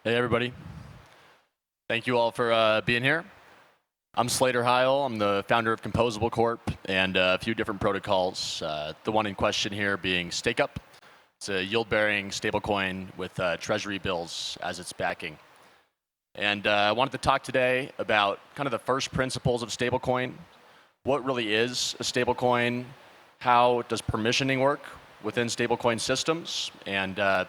Hey everybody. Thank you all for being here. I'm Slater. I'm the founder of Composable Corp and a few different protocols. The one in question here being StakeUp. It's a yield-bearing stablecoin with treasury bills as its backing. And I wanted to talk today about kind of the first principles of stablecoin. What really is a stablecoin? How does permissioning work within stablecoin systems? And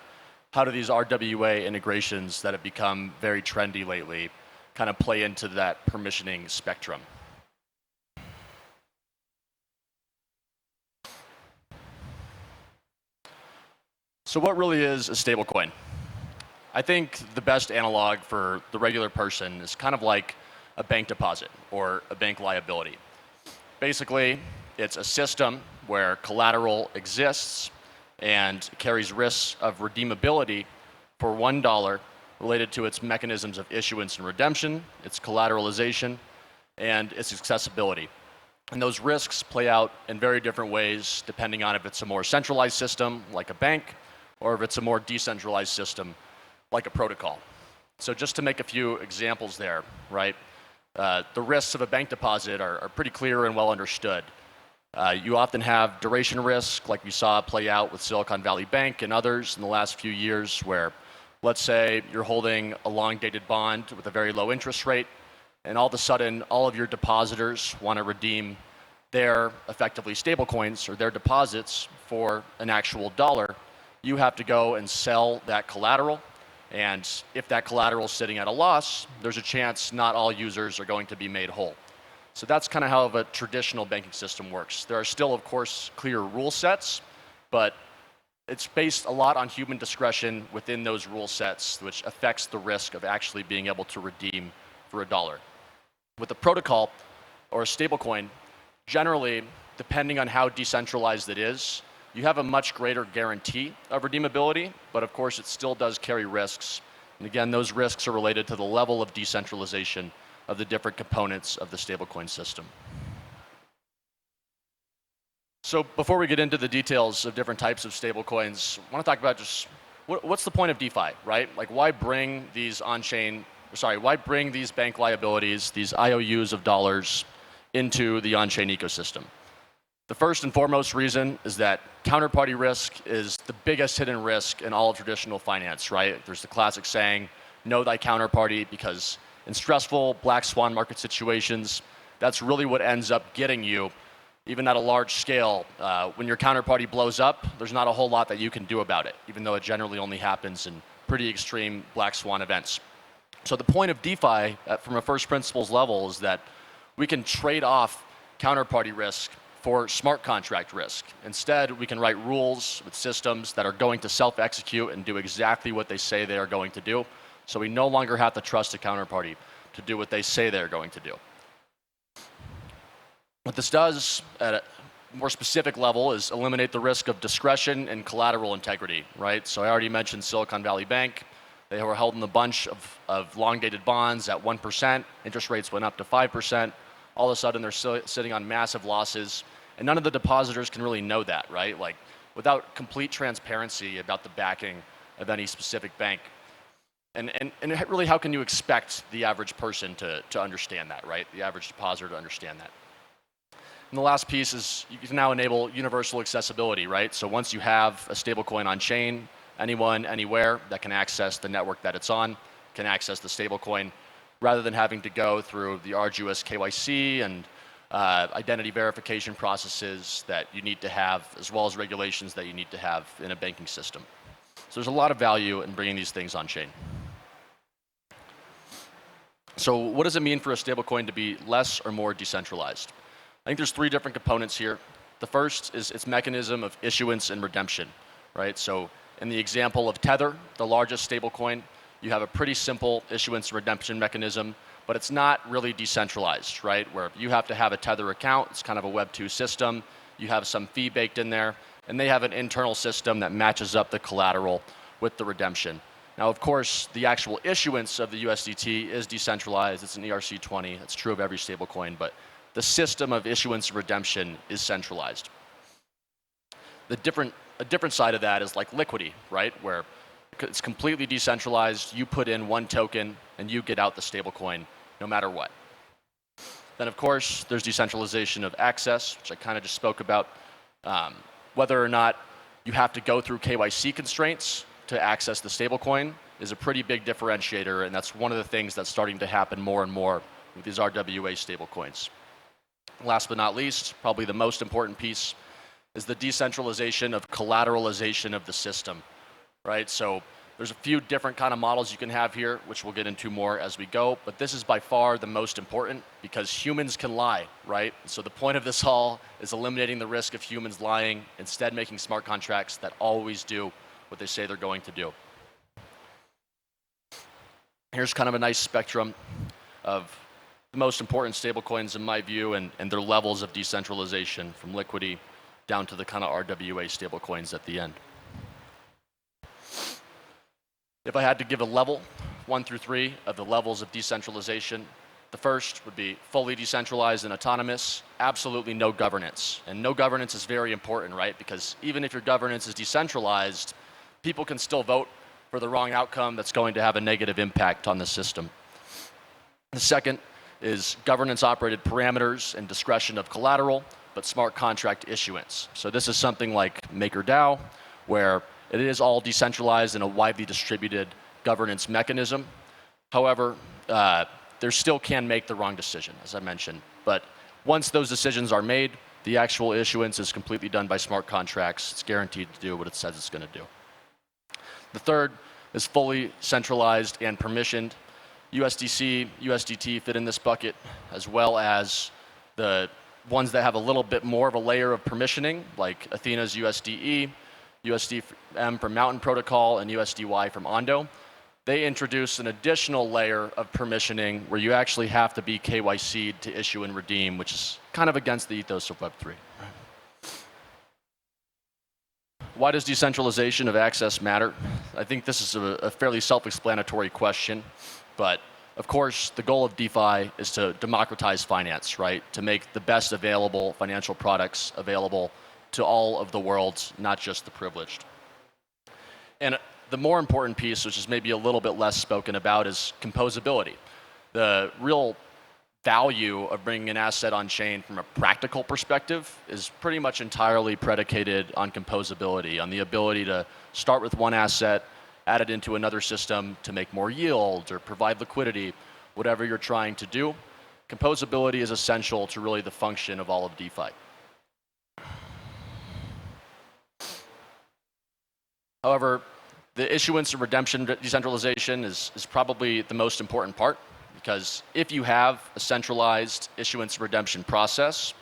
how do these RWA integrations that have become very trendy lately kind of play into that permissioning spectrum? So what really is a stablecoin? I think the best analog for the regular person is kind of like a bank deposit or a bank liability. Basically, it's a system where collateral exists and carries risks of redeemability for $1 related to its mechanisms of issuance and redemption, its collateralization, and its accessibility. And those risks play out in very different ways depending on if it's a more centralized system like a bank or if it's a more decentralized system like a protocol. So just to make a few examples there, right? The risks of a bank deposit are pretty clear and well understood. You often have duration risk, like we saw play out with Silicon Valley Bank and others in the last few years, where let's say you're holding a long-dated bond with a very low interest rate, and all of a sudden all of your depositors want to redeem their effectively stablecoins or their deposits for an actual dollar. You have to go and sell that collateral, and if that collateral is sitting at a loss, there's a chance not all users are going to be made whole. So that's kind of how a traditional banking system works. There are still, of course, clear rule sets, but it's based a lot on human discretion within those rule sets, which affects the risk of actually being able to redeem for $1. With a protocol or a stablecoin, generally, depending on how decentralized it is, you have a much greater guarantee of redeemability, but of course it still does carry risks. And again, those risks are related to the level of decentralization of the different components of the stablecoin system. So before we get into the details of different types of stablecoins, I want to talk about just what's the point of DeFi, right? Like why bring these why bring these bank liabilities, these IOUs of dollars into the on-chain ecosystem? The first and foremost reason is that counterparty risk is the biggest hidden risk in all of traditional finance, right? There's the classic saying, know thy counterparty, because in stressful black swan market situations, that's really what ends up getting you, even at a large scale. When your counterparty blows up, there's not a whole lot that you can do about it, even though it generally only happens in pretty extreme black swan events. So the point of DeFi, from a first principles level, is that we can trade off counterparty risk for smart contract risk. Instead, we can write rules with systems that are going to self-execute and do exactly what they say they are going to do. So we no longer have to trust a counterparty to do what they say they're going to do. What this does at a more specific level is eliminate the risk of discretion and collateral integrity, right? So I already mentioned Silicon Valley Bank. They were holding a bunch of long-dated bonds at 1%. Interest rates went up to 5%. All of a sudden, they're sitting on massive losses. And none of the depositors can really know that, right? Like, without complete transparency about the backing of any specific bank. And really, how can you expect the average person to understand that, right? The average depositor to understand that. And the last piece is you can now enable universal accessibility, right? So once you have a stablecoin on chain, anyone, anywhere that can access the network that it's on can access the stablecoin, rather than having to go through the arduous KYC and identity verification processes that you need to have, as well as regulations that you need to have in a banking system. So there's a lot of value in bringing these things on chain. So what does it mean for a stablecoin to be less or more decentralized? I think there's three different components here. The first is its mechanism of issuance and redemption, right? So in the example of Tether, the largest stablecoin, you have a pretty simple issuance and redemption mechanism, but it's not really decentralized, right? Where you have to have a Tether account, it's kind of a Web 2 system, you have some fee baked in there, and they have an internal system that matches up the collateral with the redemption. Now, of course, the actual issuance of the USDT is decentralized. It's an ERC20. It's true of every stablecoin, but the system of issuance and redemption is centralized. A different side of that is like liquidity, right? Where it's completely decentralized. You put in one token and you get out the stablecoin no matter what. Then, of course, there's decentralization of access, which I kind of just spoke about. Whether or not you have to go through KYC constraints to access the stablecoin is a pretty big differentiator, and that's one of the things that's starting to happen more and more with these RWA stablecoins. Last but not least, probably the most important piece is the decentralization of collateralization of the system, right? So there's a few different kind of models you can have here, which we'll get into more as we go, but this is by far the most important because humans can lie, right? So the point of this all is eliminating the risk of humans lying, instead making smart contracts that always do what they say they're going to do. Here's kind of a nice spectrum of the most important stablecoins in my view and their levels of decentralization from liquidity down to the kind of RWA stablecoins at the end. If I had to give a level, 1 through 3, of the levels of decentralization, the first would be fully decentralized and autonomous, absolutely no governance. And no governance is very important, right? Because even if your governance is decentralized, people can still vote for the wrong outcome that's going to have a negative impact on the system. The second is governance-operated parameters and discretion of collateral, but smart contract issuance. So this is something like MakerDAO, where it is all decentralized in a widely distributed governance mechanism. However, there still can make the wrong decision, as I mentioned. But once those decisions are made, the actual issuance is completely done by smart contracts. It's guaranteed to do what it says it's going to do. The third is fully centralized and permissioned. USDC, USDT fit in this bucket, as well as the ones that have a little bit more of a layer of permissioning, like Athena's USDE, USDM from Mountain Protocol, and USDY from Ondo. They introduce an additional layer of permissioning where you actually have to be KYC'd to issue and redeem, which is kind of against the ethos of Web3. Why does decentralization of access matter? I think this is a fairly self-explanatory question, but of course, the goal of DeFi is to democratize finance, right? To make the best available financial products available to all of the world, not just the privileged. And the more important piece, which is maybe a little bit less spoken about, is composability. The real value of bringing an asset on chain from a practical perspective is pretty much entirely predicated on composability, on the ability to start with one asset, add it into another system to make more yield or provide liquidity, whatever you're trying to do. Composability is essential to really the function of all of DeFi. However, the issuance and redemption decentralization is probably the most important part, because if you have a centralized issuance and redemption process,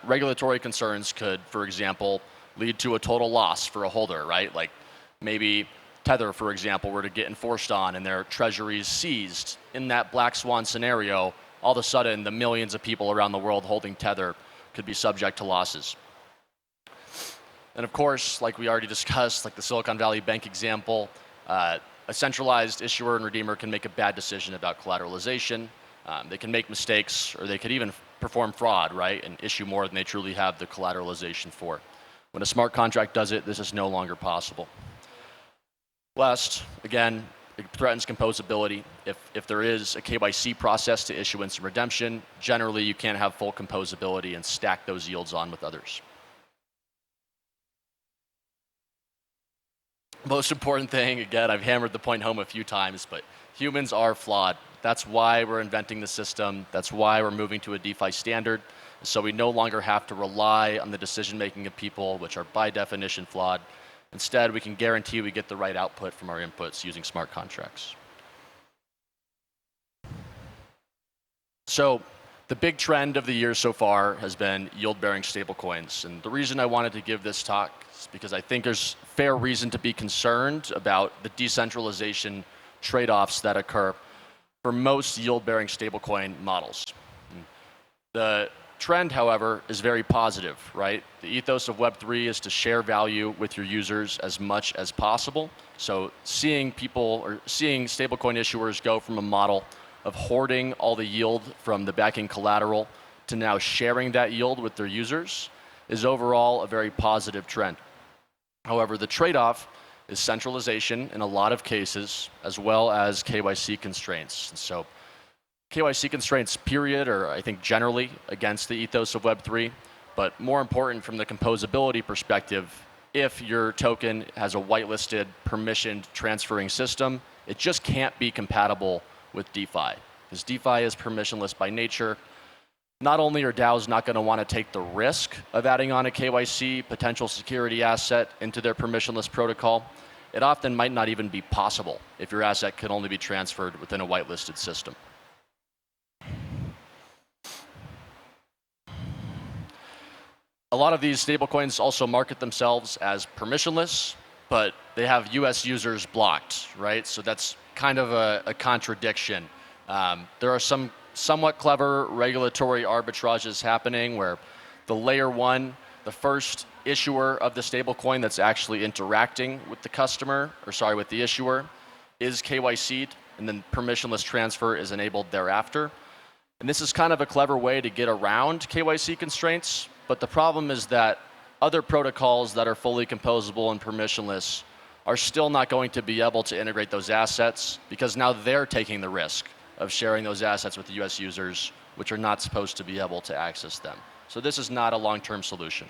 regulatory concerns could, for example, lead to a total loss for a holder, right? Like maybe Tether, for example, were to get enforced on and their treasuries seized. In that black swan scenario, all of a sudden the millions of people around the world holding Tether could be subject to losses. And of course, like we already discussed, like the Silicon Valley Bank example, a centralized issuer and redeemer can make a bad decision about collateralization. They can make mistakes, or they could even perform fraud, right, and issue more than they truly have the collateralization for. When a smart contract does it, this is no longer possible. Last, again, it threatens composability. If there is a KYC process to issuance and redemption, generally you can't have full composability and stack those yields on with others. Most important thing, again, I've hammered the point home a few times, but humans are flawed. That's why we're inventing the system. That's why we're moving to a DeFi standard. So we no longer have to rely on the decision-making of people, which are by definition flawed. Instead, we can guarantee we get the right output from our inputs using smart contracts. So the big trend of the year so far has been yield-bearing stablecoins. And the reason I wanted to give this talk is because I think there's fair reason to be concerned about the decentralization trade-offs that occur for most yield-bearing stablecoin models. The trend, however, is very positive, right? The ethos of Web3 is to share value with your users as much as possible. So seeing people or seeing stablecoin issuers go from a model of hoarding all the yield from the backing collateral to now sharing that yield with their users is overall a very positive trend. However, the trade-off is centralization in a lot of cases, as well as KYC constraints. And so KYC constraints, period, are I think generally against the ethos of Web3, but more important from the composability perspective, if your token has a whitelisted, permissioned transferring system, it just can't be compatible with DeFi, because DeFi is permissionless by nature. Not only are DAOs not going to want to take the risk of adding on a KYC potential security asset into their permissionless protocol, it often might not even be possible if your asset can only be transferred within a whitelisted system. A lot of these stablecoins also market themselves as permissionless, but they have US users blocked, right? So that's kind of a contradiction. There are some somewhat clever regulatory arbitrages happening where the layer one, the first issuer of the stablecoin that's actually interacting with the customer, or sorry, with the issuer, is KYC'd, and then permissionless transfer is enabled thereafter. And this is kind of a clever way to get around KYC constraints, but the problem is that other protocols that are fully composable and permissionless are still not going to be able to integrate those assets, because now they're taking the risk of sharing those assets with the US users, which are not supposed to be able to access them. So this is not a long-term solution.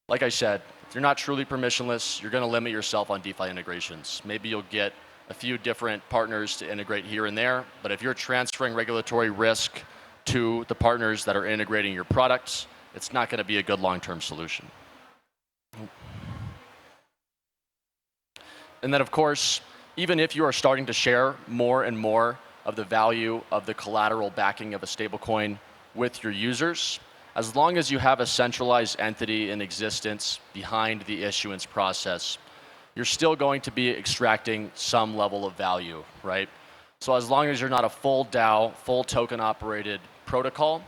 Like I said, if you're not truly permissionless, you're going to limit yourself on DeFi integrations. Maybe you'll get a few different partners to integrate here and there, but if you're transferring regulatory risk to the partners that are integrating your products, it's not going to be a good long-term solution. And then, of course, even if you are starting to share more and more of the value of the collateral backing of a stablecoin with your users, as long as you have a centralized entity in existence behind the issuance process, you're still going to be extracting some level of value, right? So as long as you're not a full DAO, full token operated protocol,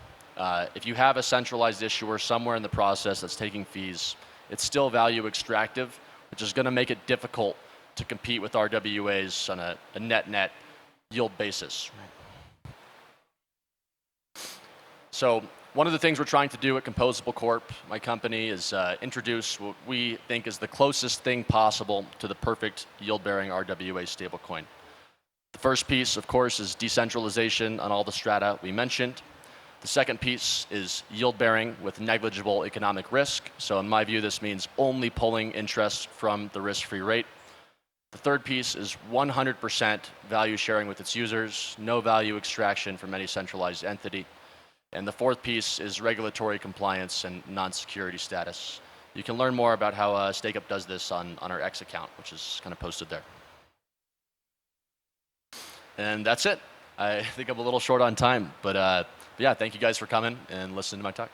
if you have a centralized issuer somewhere in the process that's taking fees, it's still value extractive, which is going to make it difficult to compete with RWAs on a net-net yield basis. So one of the things we're trying to do at Composable Corp, my company, is introduce what we think is the closest thing possible to the perfect yield-bearing RWA stablecoin. The first piece, of course, is decentralization on all the strata we mentioned. The second piece is yield-bearing with negligible economic risk. So in my view, this means only pulling interest from the risk-free rate. The third piece is 100% value sharing with its users, no value extraction from any centralized entity. And the fourth piece is regulatory compliance and non-security status. You can learn more about how StakeUp does this on our X account, which is kind of posted there. And that's it. I think I'm a little short on time, but yeah, thank you guys for coming and listening to my talk.